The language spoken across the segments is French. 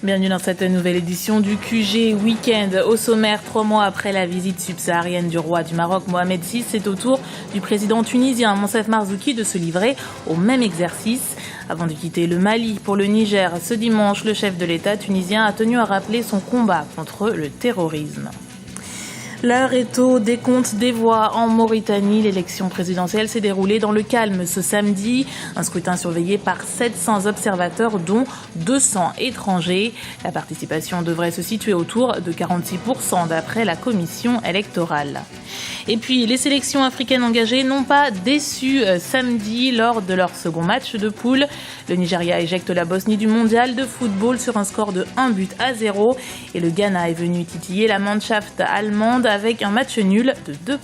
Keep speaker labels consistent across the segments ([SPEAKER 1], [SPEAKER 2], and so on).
[SPEAKER 1] Bienvenue dans cette nouvelle édition du QG Week-end. Au sommaire, 3 mois après la visite subsaharienne du roi du Maroc, Mohamed VI, c'est au tour du président tunisien, Monsef Marzouki, de se livrer au même exercice. Avant de quitter le Mali pour le Niger, ce dimanche, le chef de l'État tunisien a tenu à rappeler son combat contre le terrorisme. L'heure est au décompte des voix en Mauritanie. L'élection présidentielle s'est déroulée dans le calme ce samedi. Un scrutin surveillé par 700 observateurs, dont 200 étrangers. La participation devrait se situer autour de 46% d'après la commission électorale. Et puis, les sélections africaines engagées n'ont pas déçu samedi lors de leur second match de poule. Le Nigeria éjecte la Bosnie du mondial de football sur un score de 1-0. Et le Ghana est venu titiller la Mannschaft allemande avec un match nul de 2-2.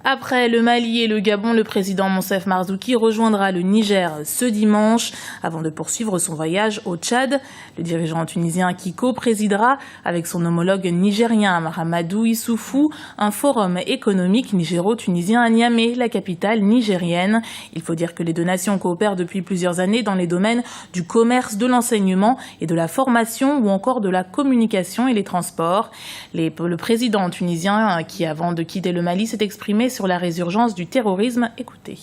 [SPEAKER 1] Après le Mali et le Gabon, le président Monsef Marzouki rejoindra le Niger ce dimanche avant de poursuivre son voyage au Tchad. Le dirigeant tunisien qui co-présidera avec son homologue nigérien Mahamadou Issoufou un forum économique nigéro-tunisien à Niamey, la capitale nigérienne. Il faut dire que les deux nations coopèrent depuis plusieurs années dans les domaines du commerce, de l'enseignement et de la formation ou encore de la communication et les transports. Le président tunisien qui, avant de quitter le Mali, s'est exprimé sur la résurgence du terrorisme. Écoutez.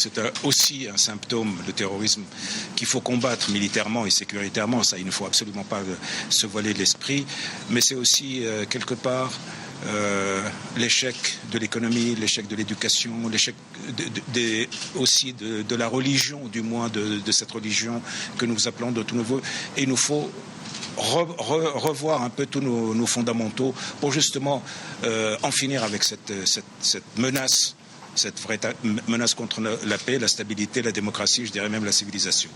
[SPEAKER 2] C'est aussi un symptôme, le terrorisme, qu'il faut combattre militairement et sécuritairement. Ça, il ne faut absolument pas se voiler l'esprit. Mais c'est aussi, quelque part, l'échec de l'économie, l'échec de l'éducation, l'échec aussi de la religion, du moins de cette religion que nous appelons de tout nouveau. Et il nous faut revoir un peu tous nos fondamentaux pour justement en finir avec cette menace, cette vraie menace contre la paix, la stabilité, la démocratie, je dirais même la civilisation.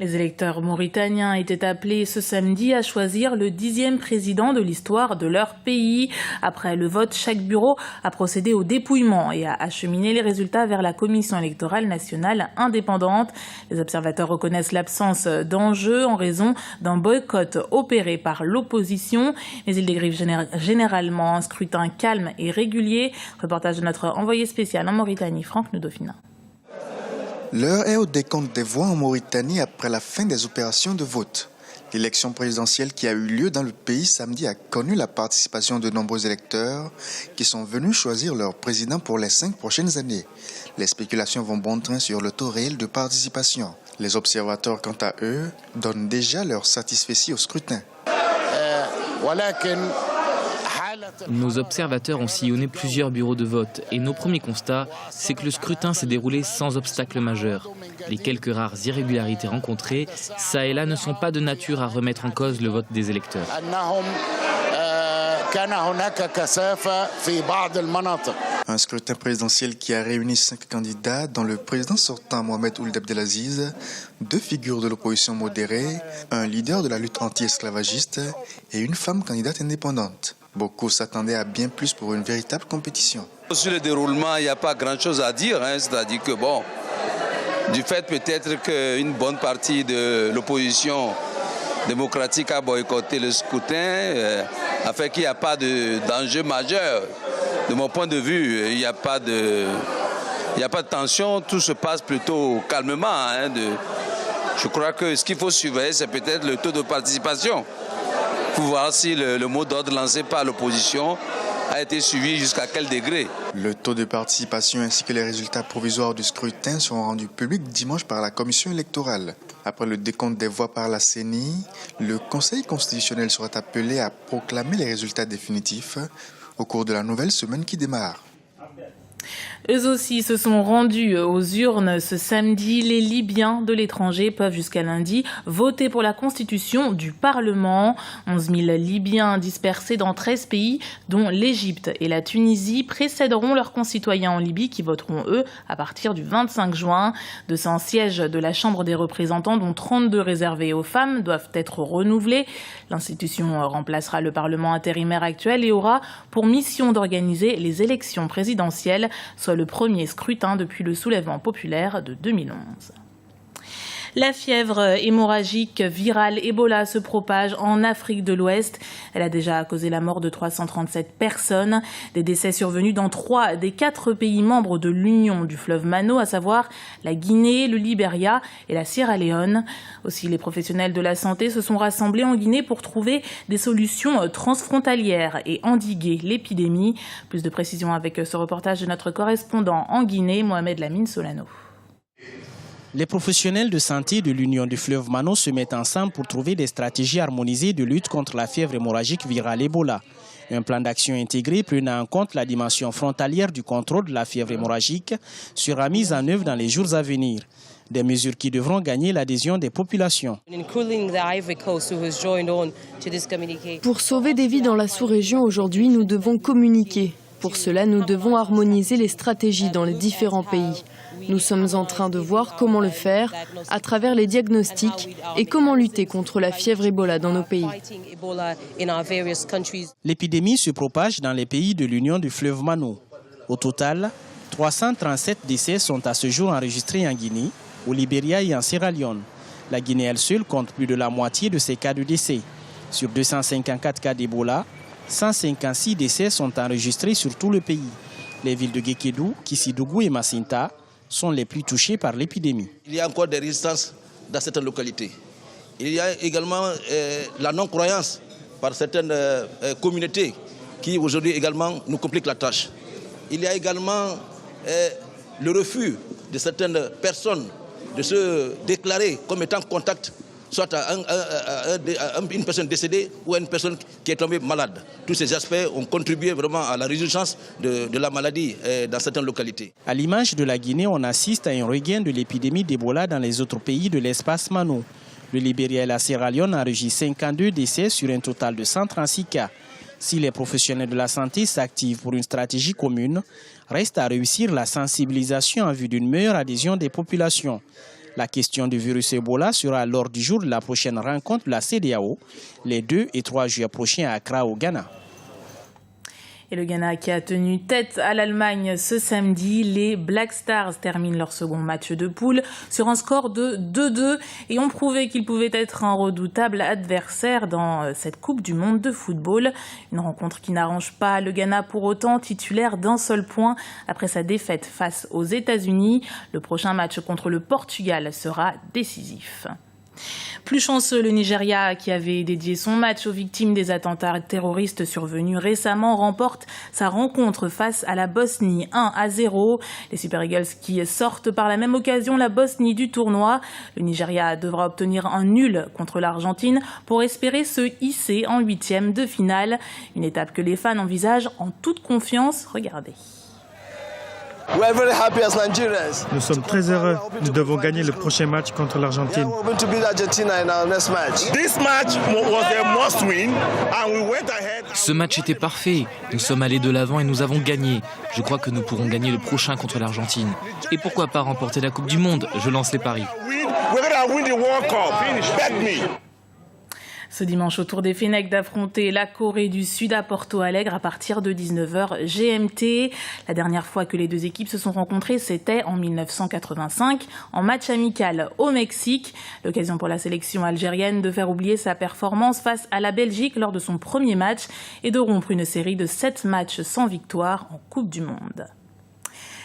[SPEAKER 1] Les électeurs mauritaniens étaient appelés ce samedi à choisir le 10e président de l'histoire de leur pays. Après le vote, chaque bureau a procédé au dépouillement et a acheminé les résultats vers la Commission électorale nationale indépendante. Les observateurs reconnaissent l'absence d'enjeu en raison d'un boycott opéré par l'opposition, mais ils décrivent généralement un scrutin calme et régulier. Reportage de notre envoyé spécial en Mauritanie, Franck Ndofina.
[SPEAKER 3] L'heure est au décompte des voix en Mauritanie après la fin des opérations de vote. L'élection présidentielle qui a eu lieu dans le pays samedi a connu la participation de nombreux électeurs qui sont venus choisir leur président pour les 5 prochaines années. Les spéculations vont bon train sur le taux réel de participation. Les observateurs, quant à eux, donnent déjà leur satisfaction au scrutin.
[SPEAKER 4] Nos observateurs ont sillonné plusieurs bureaux de vote et nos premiers constats, c'est que le scrutin s'est déroulé sans obstacle majeur. Les quelques rares irrégularités rencontrées, ça et là, ne sont pas de nature à remettre en cause le vote des électeurs.
[SPEAKER 3] Un scrutin présidentiel qui a réuni 5 candidats, dont le président sortant Mohamed Ould Abdelaziz, 2 figures de l'opposition modérée, un leader de la lutte anti-esclavagiste et une femme candidate indépendante. Beaucoup s'attendaient à bien plus pour une véritable compétition.
[SPEAKER 5] Sur le déroulement, il n'y a pas grand-chose à dire. C'est-à-dire que, du fait peut-être qu'une bonne partie de l'opposition démocratique a boycotté le scrutin, a fait qu'il n'y a pas d'enjeu majeur. De mon point de vue, il n'y a pas de tension, tout se passe plutôt calmement. Je crois que ce qu'il faut surveiller, c'est peut-être le taux de participation, pour voir si le mot d'ordre lancé par l'opposition a été suivi jusqu'à quel degré.
[SPEAKER 3] Le taux de participation ainsi que les résultats provisoires du scrutin seront rendus publics dimanche par la commission électorale. Après le décompte des voix par la CENI, le Conseil constitutionnel sera appelé à proclamer les résultats définitifs au cours de la nouvelle semaine qui démarre.
[SPEAKER 1] Eux aussi se sont rendus aux urnes ce samedi. Les Libyens de l'étranger peuvent jusqu'à lundi voter pour la constitution du Parlement. 11 000 Libyens dispersés dans 13 pays, dont l'Égypte et la Tunisie, précéderont leurs concitoyens en Libye qui voteront, eux, à partir du 25 juin. 200 sièges de la Chambre des représentants, dont 32 réservés aux femmes, doivent être renouvelés. L'institution remplacera le Parlement intérimaire actuel et aura pour mission d'organiser les élections présidentielles, soit le premier scrutin depuis le soulèvement populaire de 2011. La fièvre hémorragique virale Ebola se propage en Afrique de l'Ouest. Elle a déjà causé la mort de 337 personnes. Des décès survenus dans 3 des 4 pays membres de l'Union du fleuve Mano, à savoir la Guinée, le Libéria et la Sierra Leone. Aussi, les professionnels de la santé se sont rassemblés en Guinée pour trouver des solutions transfrontalières et endiguer l'épidémie. Plus de précisions avec ce reportage de notre correspondant en Guinée, Mohamed Lamine Solano.
[SPEAKER 6] Les professionnels de santé de l'Union du fleuve Mano se mettent ensemble pour trouver des stratégies harmonisées de lutte contre la fièvre hémorragique virale Ebola. Un plan d'action intégré prenant en compte la dimension frontalière du contrôle de la fièvre hémorragique sera mis en œuvre dans les jours à venir. Des mesures qui devront gagner l'adhésion des populations.
[SPEAKER 7] Pour sauver des vies dans la sous-région aujourd'hui, nous devons communiquer. Pour cela, nous devons harmoniser les stratégies dans les différents pays. Nous sommes en train de voir comment le faire à travers les diagnostics et comment lutter contre la fièvre Ebola dans nos pays.
[SPEAKER 6] L'épidémie se propage dans les pays de l'Union du fleuve Mano. Au total, 337 décès sont à ce jour enregistrés en Guinée, au Libéria et en Sierra Leone. La Guinée elle seule compte plus de la moitié de ces cas de décès. Sur 254 cas d'Ebola, 156 décès sont enregistrés sur tout le pays. Les villes de Guékédou, Kissidougou et Massinta sont les plus touchées par l'épidémie.
[SPEAKER 8] Il y a encore des résistances dans certaines localités. Il y a également la non-croyance par certaines communautés qui aujourd'hui également nous compliquent la tâche. Il y a également le refus de certaines personnes de se déclarer comme étant contact soit à une personne décédée ou à une personne qui est tombée malade. Tous ces aspects ont contribué vraiment à la résurgence de la maladie dans certaines localités.
[SPEAKER 6] À l'image de la Guinée, on assiste à un regain de l'épidémie d'Ebola dans les autres pays de l'espace Mano. Le Libéria et la Sierra Leone enregistrent 52 décès sur un total de 136 cas. Si les professionnels de la santé s'activent pour une stratégie commune, reste à réussir la sensibilisation en vue d'une meilleure adhésion des populations. La question du virus Ebola sera à l'ordre du jour de la prochaine rencontre de la CEDEAO, les 2 et 3 juillet prochains à Accra, au Ghana.
[SPEAKER 1] Et le Ghana qui a tenu tête à l'Allemagne ce samedi, les Black Stars terminent leur second match de poule sur un score de 2-2 et ont prouvé qu'ils pouvaient être un redoutable adversaire dans cette Coupe du Monde de football. Une rencontre qui n'arrange pas le Ghana pour autant, titulaire d'un seul point après sa défaite face aux États-Unis. Le prochain match contre le Portugal sera décisif. Plus chanceux, le Nigeria, qui avait dédié son match aux victimes des attentats terroristes survenus récemment, remporte sa rencontre face à la Bosnie 1-0. Les Super Eagles qui sortent par la même occasion la Bosnie du tournoi. Le Nigeria devra obtenir un nul contre l'Argentine pour espérer se hisser en 8e de finale. Une étape que les fans envisagent en toute confiance. Regardez.
[SPEAKER 9] Nous sommes très heureux. Nous devons gagner le prochain match contre l'Argentine.
[SPEAKER 4] Ce match était parfait. Nous sommes allés de l'avant et nous avons gagné. Je crois que nous pourrons gagner le prochain contre l'Argentine. Et pourquoi pas remporter la Coupe du Monde? Je lance les paris.
[SPEAKER 1] Ce dimanche, au tour des Fennecs d'affronter la Corée du Sud à Porto Alegre à partir de 19h GMT. La dernière fois que les deux équipes se sont rencontrées, c'était en 1985, en match amical au Mexique. L'occasion pour la sélection algérienne de faire oublier sa performance face à la Belgique lors de son premier match et de rompre une série de 7 matchs sans victoire en Coupe du Monde.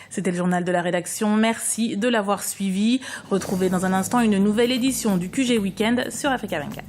[SPEAKER 1] C'était le journal de la rédaction. Merci de l'avoir suivi. Retrouvez dans un instant une nouvelle édition du QG Weekend sur Africa 24.